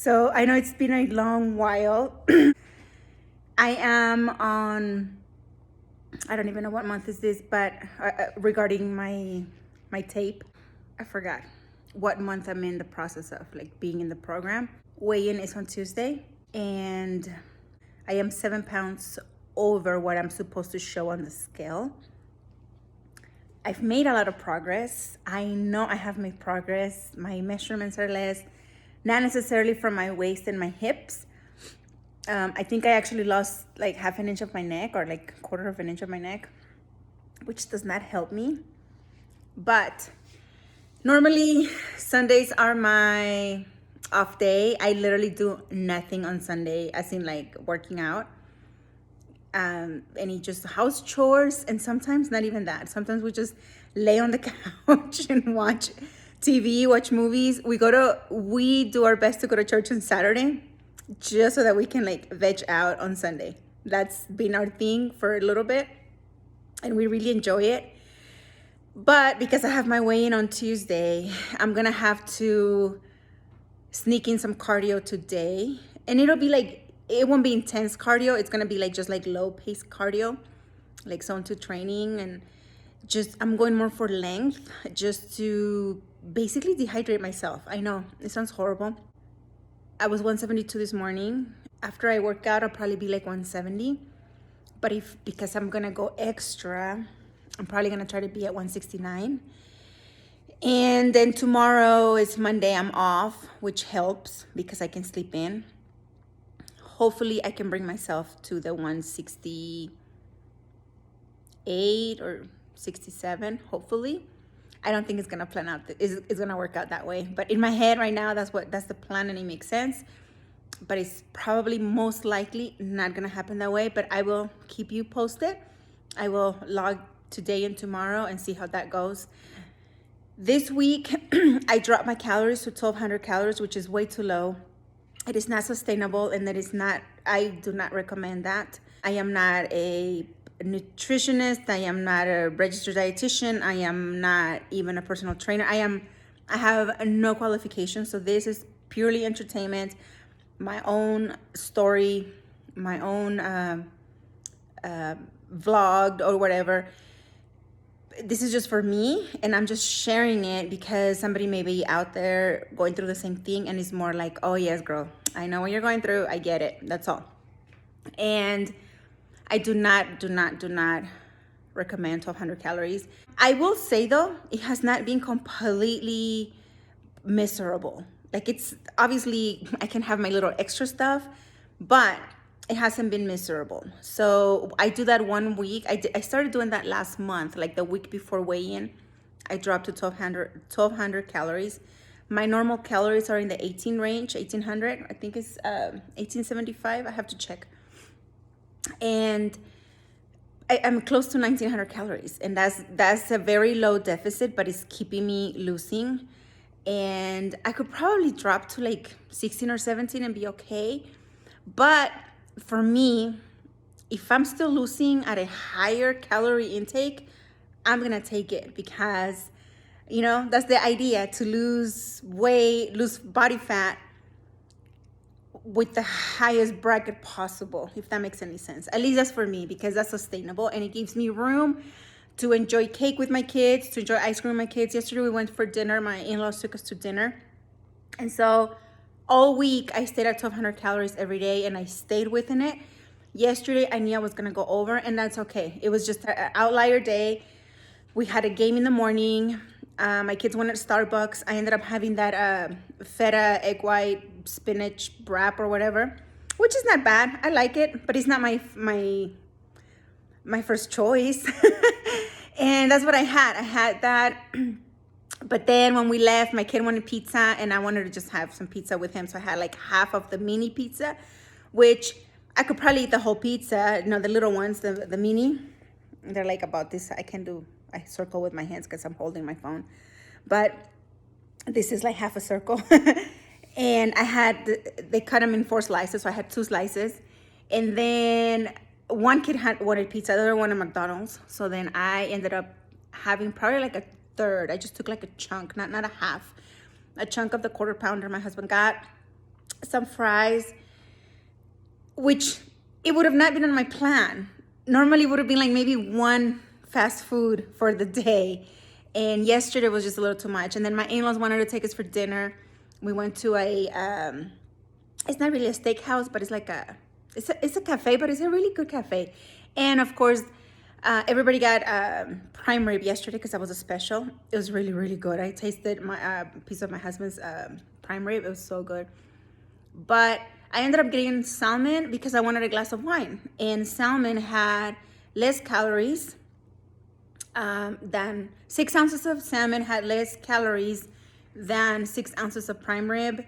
So I know it's been a long while. I am on, I don't even know what month is this, but regarding my tape, I forgot what month I'm in the process of like being in the program. Weigh-in is on Tuesday, and I am 7 pounds over what I'm supposed to show on the scale. I've made a lot of progress. I know I have made progress. My measurements are less, not necessarily from my waist and my hips. I think I actually lost like half an inch of my neck, or like quarter of an inch of my neck, which does not help me. But normally Sundays are my off day. I literally do nothing on Sunday, as in like working out. Any just house chores, and sometimes not even that. Sometimes we just lay on the couch and watch TV, watch movies. We do our best to go to church on Saturday, just so that we can like veg out on Sunday. That's been our thing for a little bit, and we really enjoy it. But because I have my weigh-in on Tuesday, I'm gonna have to sneak in some cardio today, and it'll be like, it won't be intense cardio. It's gonna be like just like low pace cardio, like zone 2 training, and just I'm going more for length, just to basically dehydrate myself. I know it sounds horrible. I was 172 this morning. After I work out, I'll probably be like 170. But because I'm gonna go extra, I'm probably gonna try to be at 169. And then tomorrow is Monday, I'm off, which helps because I can sleep in. Hopefully I can bring myself to the 168 or 67, hopefully. I don't think it's gonna plan out, it's gonna work out that way. But in my head right now, that's the plan, and it makes sense. But it's probably most likely not gonna happen that way. But I will keep you posted. I will log today and tomorrow and see how that goes. This week, I dropped my calories to 1,200 calories, which is way too low. It is not sustainable, and I do not recommend that. I am not a nutritionist. I am not a registered dietitian. I am not even a personal trainer. I have no qualifications. So this is purely entertainment, my own story, my own vlog or whatever. This is just for me, and I'm just sharing it because somebody may be out there going through the same thing, and it's more like, oh yes, girl, I know what you're going through. I get it. That's all. And I do not recommend 1,200 calories. I will say though, it has not been completely miserable. Like, it's obviously I can have my little extra stuff, but it hasn't been miserable. So I do that 1 week. I started doing that last month, like the week before weigh-in. I dropped to 1,200 calories. My normal calories are in the 18 range, 1,800. I think it's 1,875. I have to check. And I'm close to 1,900 calories, and that's a very low deficit, but it's keeping me losing. And I could probably drop to like 16 or 17 and be okay. But for me, if I'm still losing at a higher calorie intake, I'm gonna take it, because that's the idea, to lose weight, lose body fat with the highest bracket possible, if that makes any sense. At least that's for me, because that's sustainable, and it gives me room to enjoy cake with my kids, to enjoy ice cream with my kids. Yesterday we went for dinner. My in-laws took us to dinner, and so all week I stayed at 1,200 calories every day, and I stayed within it. Yesterday I knew I was gonna go over, and that's okay. It was just an outlier day. We had a game in the morning. My kids wanted Starbucks. I ended up having that feta egg white spinach wrap or whatever, which is not bad. I like it, but it's not my first choice. And that's what I had. I had that. But then when we left, my kid wanted pizza, and I wanted to just have some pizza with him. So I had like half of the mini pizza, which I could probably eat the whole pizza. The little ones, the mini, they're like about this. I circle with my hands because I'm holding my phone. But this is like half a circle. And they cut them in 4 slices. So I had 2 slices. And then one kid wanted pizza, the other one at McDonald's. So then I ended up having probably like a third. I just took like a chunk, not a half, a chunk of the quarter pounder my husband got. some fries, which it would have not been on my plan. Normally it would have been like maybe one fast food for the day. And yesterday was just a little too much. And then my in-laws wanted to take us for dinner. We went to it's not really a steakhouse, but it's like it's a cafe, but it's a really good cafe. And of course, everybody got prime rib yesterday because that was a special. It was really, really good. I tasted my piece of my husband's prime rib. It was so good. But I ended up getting salmon because I wanted a glass of wine. And salmon had less calories than 6 ounces of salmon had less calories than 6 ounces of prime rib.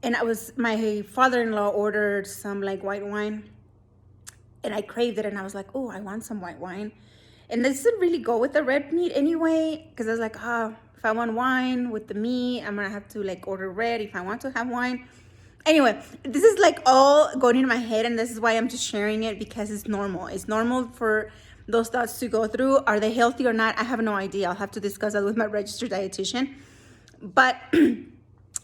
And my father-in-law ordered some like white wine, and I craved it, and I was like, oh, I want some white wine. And this didn't really go with the red meat anyway, because I was like, if I want wine with the meat, I'm gonna have to like order red if I want to have wine. Anyway, this is like all going in my head, and this is why I'm just sharing it, because it's normal. It's normal for those thoughts to go through. Are they healthy or not? I have no idea. I'll have to discuss that with my registered dietitian. But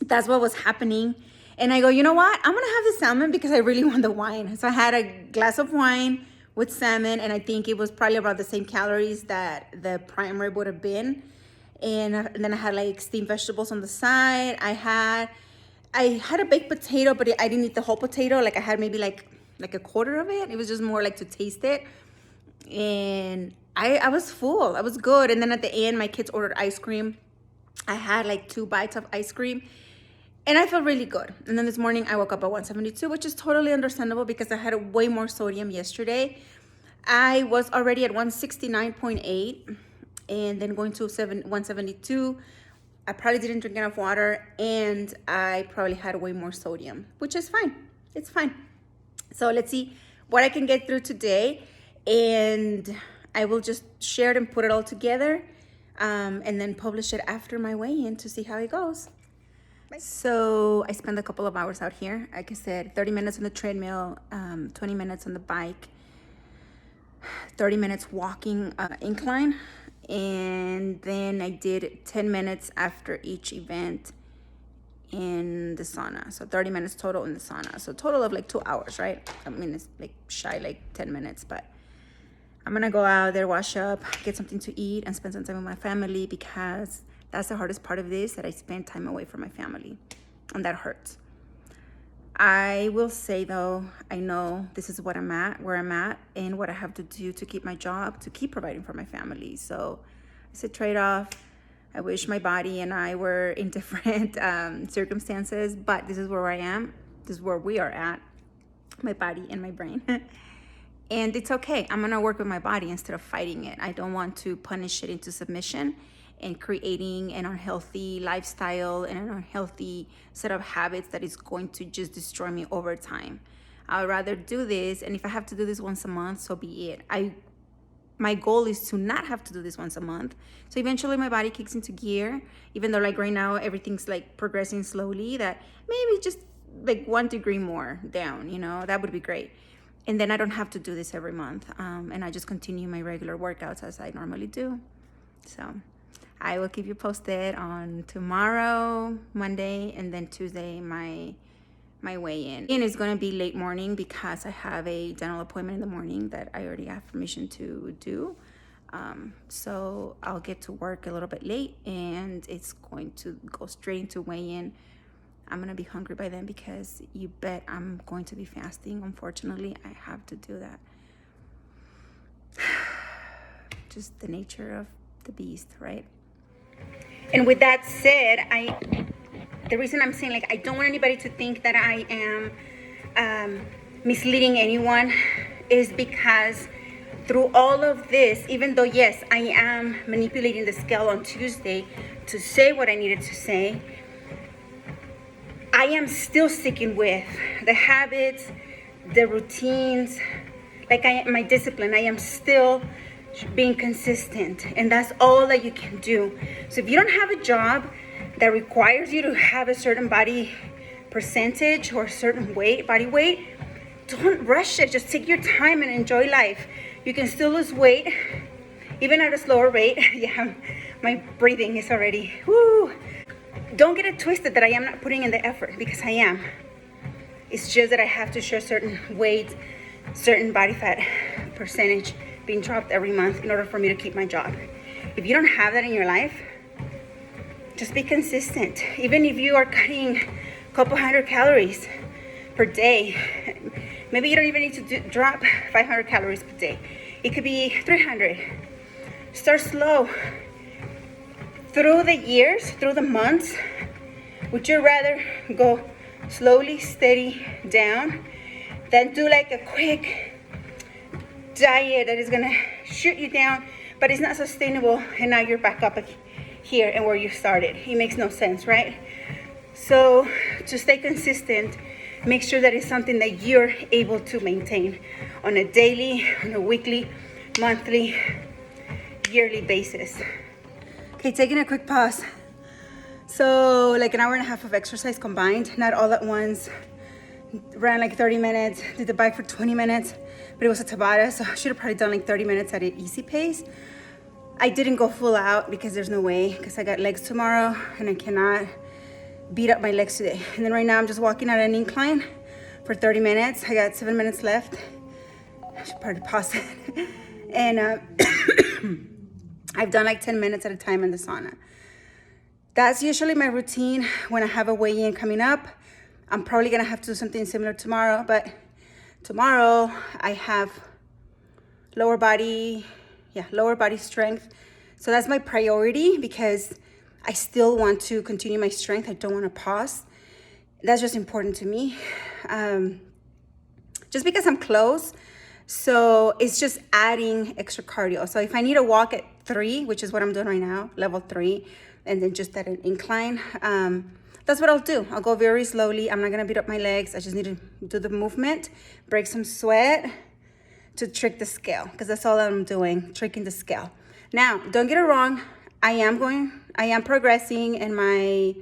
that's what was happening. And I go, you know what? I'm gonna have the salmon because I really want the wine. So I had a glass of wine with salmon, and I think it was probably about the same calories that the prime rib would have been. And then I had like steamed vegetables on the side. I had a baked potato, but I didn't eat the whole potato. Like I had maybe like a quarter of it. It was just more like to taste it. And I was full. I was good. And then at the end, my kids ordered ice cream. I had like 2 bites of ice cream, and I felt really good. And then this morning I woke up at 172, which is totally understandable because I had way more sodium yesterday. I was already at 169.8 and then going to 172. I probably didn't drink enough water, and I probably had way more sodium, which is fine. It's fine. So let's see what I can get through today, and I will just share it and put it all together, and then publish it after my weigh-in to see how it goes. So I spent a couple of hours out here. Like I said, 30 minutes on the treadmill, 20 minutes on the bike, 30 minutes walking incline, and then I did 10 minutes after each event in the sauna. So 30 minutes total in the sauna. So total of like 2 hours, right? I mean, it's like shy like 10 minutes, but I'm gonna go out there, wash up, get something to eat, and spend some time with my family, because that's the hardest part of this, that I spend time away from my family, and that hurts. I will say though, I know this is what I'm at, where I'm at, and what I have to do to keep my job, to keep providing for my family. So it's a trade-off. I wish my body and I were in different circumstances, but this is where I am. This is where we are at, my body and my brain. And it's okay. I'm gonna work with my body instead of fighting it. I don't want to punish it into submission and creating an unhealthy lifestyle and an unhealthy set of habits that is going to just destroy me over time. I would rather do this, and if I have to do this once a month, so be it. My goal is to not have to do this once a month. So eventually my body kicks into gear, even though like right now everything's like progressing slowly, that maybe just like 1 degree more down, that would be great. And then I don't have to do this every month. And I just continue my regular workouts as I normally do. So I will keep you posted on tomorrow, Monday, and then Tuesday, my weigh-in. And it's gonna be late morning because I have a dental appointment in the morning that I already have permission to do. So I'll get to work a little bit late, and it's going to go straight into weigh-in. I'm gonna be hungry by then, because you bet I'm going to be fasting. Unfortunately, I have to do that. Just the nature of the beast, right? And with that said, the reason I'm saying like I don't want anybody to think that I am misleading anyone is because through all of this, even though yes, I am manipulating the scale on Tuesday to say what I needed to say, I am still sticking with the habits, the routines, like my discipline. I am still being consistent, and that's all that you can do. So if you don't have a job that requires you to have a certain body percentage or a certain body weight, don't rush it. Just take your time and enjoy life. You can still lose weight, even at a slower rate. Yeah, my breathing is already, woo. Don't get it twisted that I am not putting in the effort, because I am. It's just that I have to share certain weight, certain body fat percentage being dropped every month in order for me to keep my job. If you don't have that in your life, just be consistent. Even if you are cutting a couple hundred calories per day, maybe you don't even need to drop 500 calories per day. It could be 300. Start slow. Through the years, through the months, would you rather go slowly, steady down than do like a quick diet that is gonna shoot you down, but it's not sustainable, and now you're back up here and where you started? It makes no sense, right? So to stay consistent, make sure that it's something that you're able to maintain on a daily, on a weekly, monthly, yearly basis. Okay, taking a quick pause. So like an hour and a half of exercise combined, not all at once. Ran like 30 minutes, did the bike for 20 minutes, but it was a Tabata, so I should have probably done like 30 minutes at an easy pace. I didn't go full out because there's no way, because I got legs tomorrow and I cannot beat up my legs today. And then right now I'm just walking at an incline for 30 minutes. I got 7 minutes left. I should probably pause it. And I've done like 10 minutes at a time in the sauna. That's usually my routine when I have a weigh-in coming up. I'm probably gonna have to do something similar tomorrow, but tomorrow I have lower body strength. So that's my priority because I still want to continue my strength. I don't want to pause. That's just important to me. Just because I'm close. So it's just adding extra cardio. So if I need to walk at 3, which is what I'm doing right now, level 3, and then just at an incline, that's what I'll do. I'll go very slowly. I'm not gonna beat up my legs. I just need to do the movement, break some sweat to trick the scale, because that's all I'm doing, tricking the scale. Now, don't get it wrong. I am progressing, and my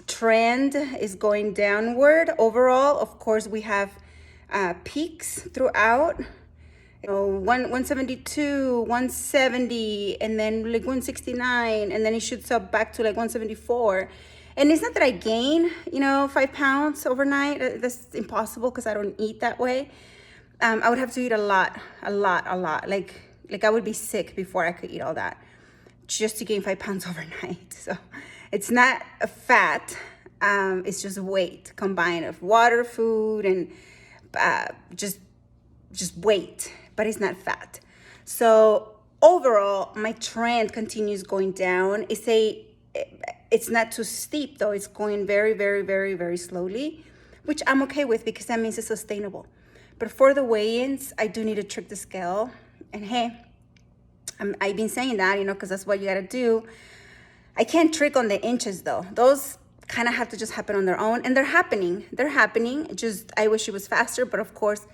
trend is going downward overall. Of course, we have peaks throughout. 172, 170, and then like 169, and then it shoots up back to like 174. And it's not that I gain, 5 pounds overnight. That's impossible because I don't eat that way. I would have to eat a lot. Like I would be sick before I could eat all that just to gain 5 pounds overnight. So it's not a fat, it's just weight combined of water, food, and just weight, but it's not fat. So overall, my trend continues going down. It's not too steep though. It's going very, very, very, very slowly, which I'm okay with because that means it's sustainable. But for the weigh-ins, I do need to trick the scale. And hey, I've been saying that, because that's what you gotta do. I can't trick on the inches though. Those kind of have to just happen on their own, and they're happening. Just, I wish it was faster, but of course,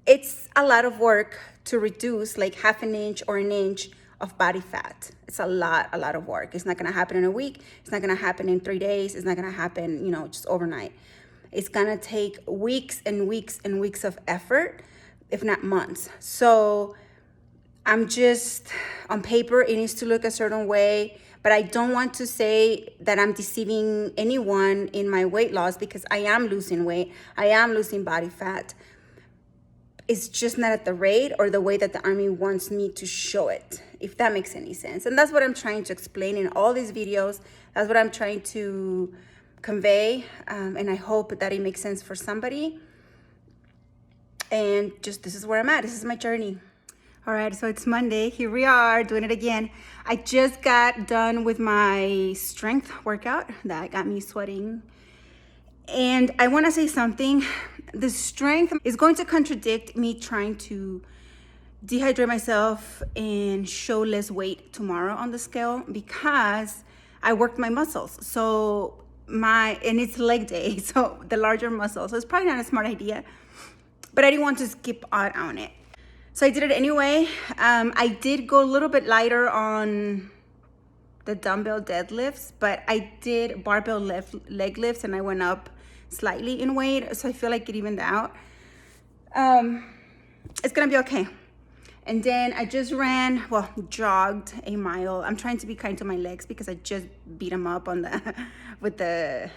it's a lot of work to reduce like half an inch or an inch of body fat. It's a lot of work. It's not gonna happen in a week. It's not gonna happen in 3 days. It's not gonna happen, just overnight. It's gonna take weeks and weeks and weeks of effort, if not months. So I'm just, on paper, it needs to look a certain way, but I don't want to say that I'm deceiving anyone in my weight loss because I am losing weight. I am losing body fat. It's just not at the rate or the way that the Army wants me to show it, if that makes any sense. And that's what I'm trying to explain in all these videos. That's what I'm trying to convey. And I hope that it makes sense for somebody. And just, this is where I'm at. This is my journey. All right, so it's Monday. Here we are doing it again. I just got done with my strength workout that got me sweating. And I want to say something. The strength is going to contradict me trying to dehydrate myself and show less weight tomorrow on the scale because I worked my muscles. So and it's leg day, so the larger muscles. So it's probably not a smart idea, but I didn't want to skip out on it. So I did it anyway. I did go a little bit lighter on the dumbbell deadlifts, but I did barbell leg lifts and I went up slightly in weight. So I feel like it evened out. It's gonna be okay. And then I just ran, well, jogged a mile. I'm trying to be kind to my legs because I just beat them up on the with the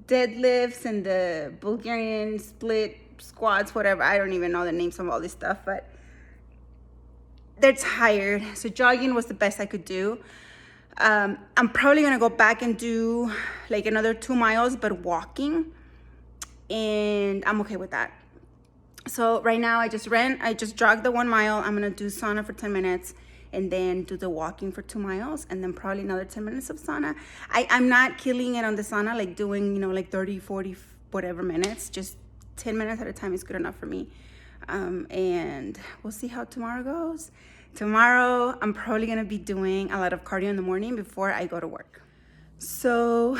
deadlifts and the Bulgarian split squats, whatever. I don't even know the names of all this stuff, but they're tired. So jogging was the best I could do. I'm probably gonna go back and do like another 2 miles, but walking, and I'm okay with that. So right now I just jogged the 1 mile. I'm gonna do sauna for 10 minutes and then do the walking for 2 miles and then probably another 10 minutes of sauna. I'm not killing it on the sauna, like doing, like 30, 40, whatever minutes. Just 10 minutes at a time is good enough for me. And we'll see how tomorrow goes. Tomorrow, I'm probably gonna be doing a lot of cardio in the morning before I go to work. So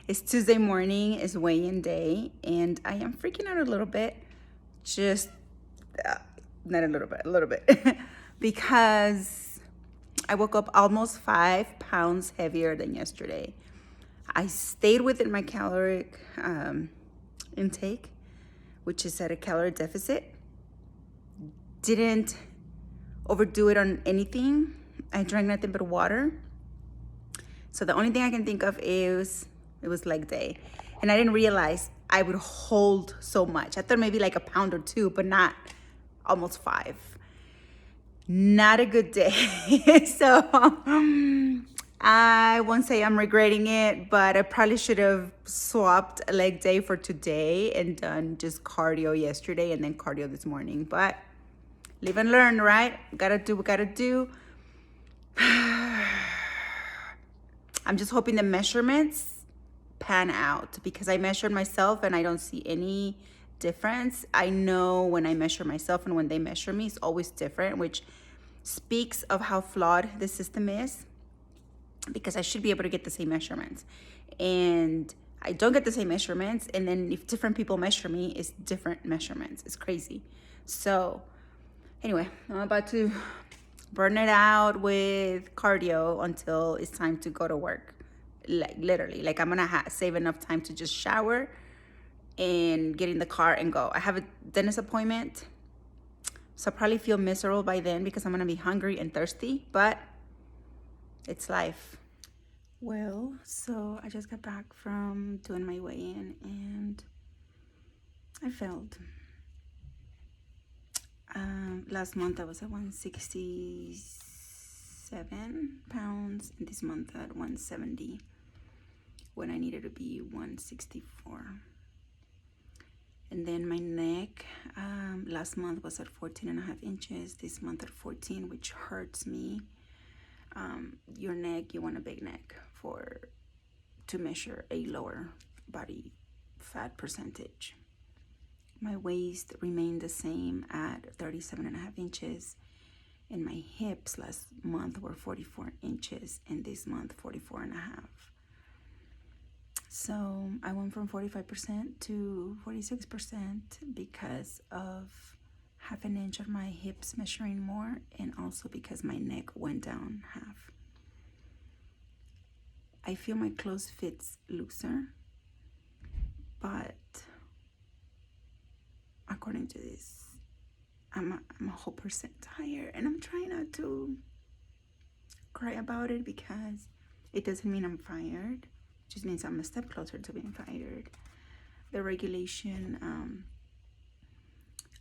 it's Tuesday morning, it's weigh-in day, and I am freaking out a little bit. Just, not a little bit. Because I woke up almost 5 pounds heavier than yesterday. I stayed within my caloric intake, which is at a calorie deficit. Didn't overdo it on anything. I drank nothing but water. So the only thing I can think of is it was leg day. And I didn't realize I would hold so much. I thought maybe like a pound or 2, but not almost 5. Not a good day. So I won't say I'm regretting it, but I probably should have swapped a leg day for today and done just cardio yesterday and then cardio this morning. But live and learn, right? Gotta do what gotta do. I'm just hoping the measurements pan out because I measured myself and I don't see any difference. I know when I measure myself and when they measure me, it's always different, which speaks of how flawed the system is, because I should be able to get the same measurements. And I don't get the same measurements. And then if different people measure me, it's different measurements. It's crazy. So anyway, I'm about to burn it out with cardio until it's time to go to work. Like literally, like I'm gonna save enough time to just shower and get in the car and go. I have a dentist appointment, so I'll probably feel miserable by then because I'm gonna be hungry and thirsty, but it's life. Well, so I just got back from doing my weigh-in and I failed. Last month I was at 167 pounds, and this month at 170 when I needed to be 164. And then my neck, last month was at 14.5 inches, this month at 14, which hurts me. Your neck, you want a big neck to measure a lower body fat percentage. My waist remained the same at 37.5 inches, and my hips last month were 44 inches, and this month 44.5. So I went from 45% to 46% because of half an inch of my hips measuring more, and also because my neck went down half. I feel my clothes fits looser, but according to this, I'm a whole percent higher, and I'm trying not to cry about it because it doesn't mean I'm fired. It just means I'm a step closer to being fired. The regulation,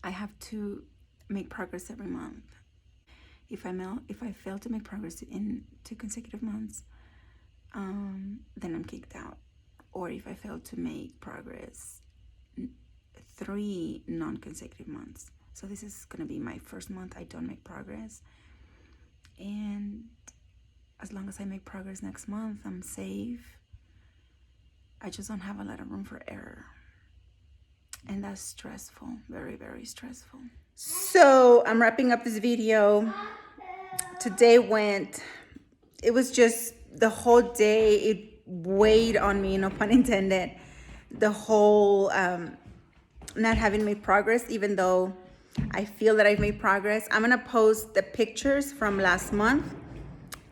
I have to make progress every month. If I fail to make progress in 2 consecutive months, then I'm kicked out. Or if I fail to make progress 3 non-consecutive months. So this is gonna be my first month I don't make progress. And as long as I make progress next month, I'm safe. I just don't have a lot of room for error. And that's stressful, very, very stressful. So I'm wrapping up this video. Today it was just the whole day, it weighed on me, no pun intended. The whole not having made progress, even though I feel that I've made progress. I'm gonna post the pictures from last month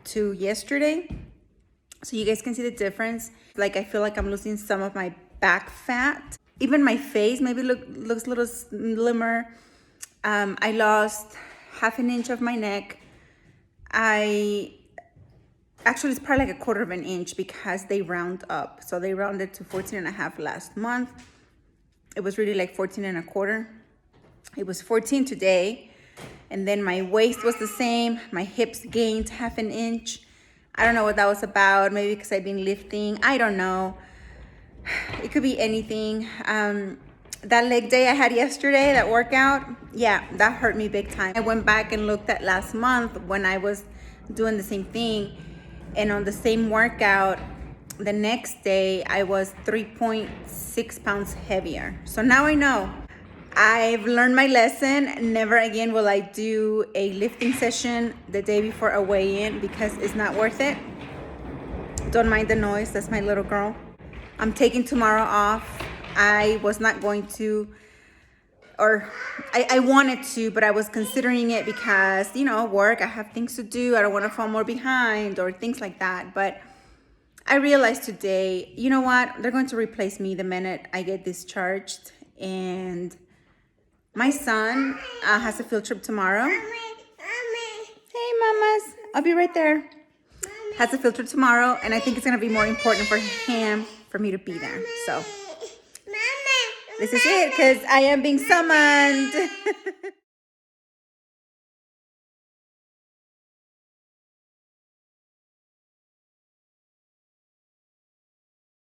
to yesterday so you guys can see the difference. Like I feel like I'm losing some of my back fat. Even my face maybe looks a little slimmer. I lost half an inch of my neck. Actually, it's probably like a quarter of an inch because they round up. So they rounded to 14 and a half last month. It was really like 14 and a quarter. It was 14 today. And then my waist was the same. My hips gained half an inch. I don't know what that was about. Maybe because I've been lifting. I don't know. It could be anything. That leg day I had yesterday, that workout, yeah, that hurt me big time. I went back and looked at last month when I was doing the same thing. And on the same workout, the next day, I was 3.6 pounds heavier. So now I know. I've learned my lesson. Never again will I do a lifting session the day before a weigh-in because it's not worth it. Don't mind the noise. That's my little girl. I'm taking tomorrow off. I was not going to, or I wanted to, but I was considering it because, you know, work, I have things to do. I don't want to fall more behind or things like that. But I realized today, you know what? They're going to replace me the minute I get discharged. And my son has a field trip tomorrow. Hey, mamas. I'll be right there. Has a field trip tomorrow. And I think it's going to be more important for him for me to be there. So this is it because I am being summoned.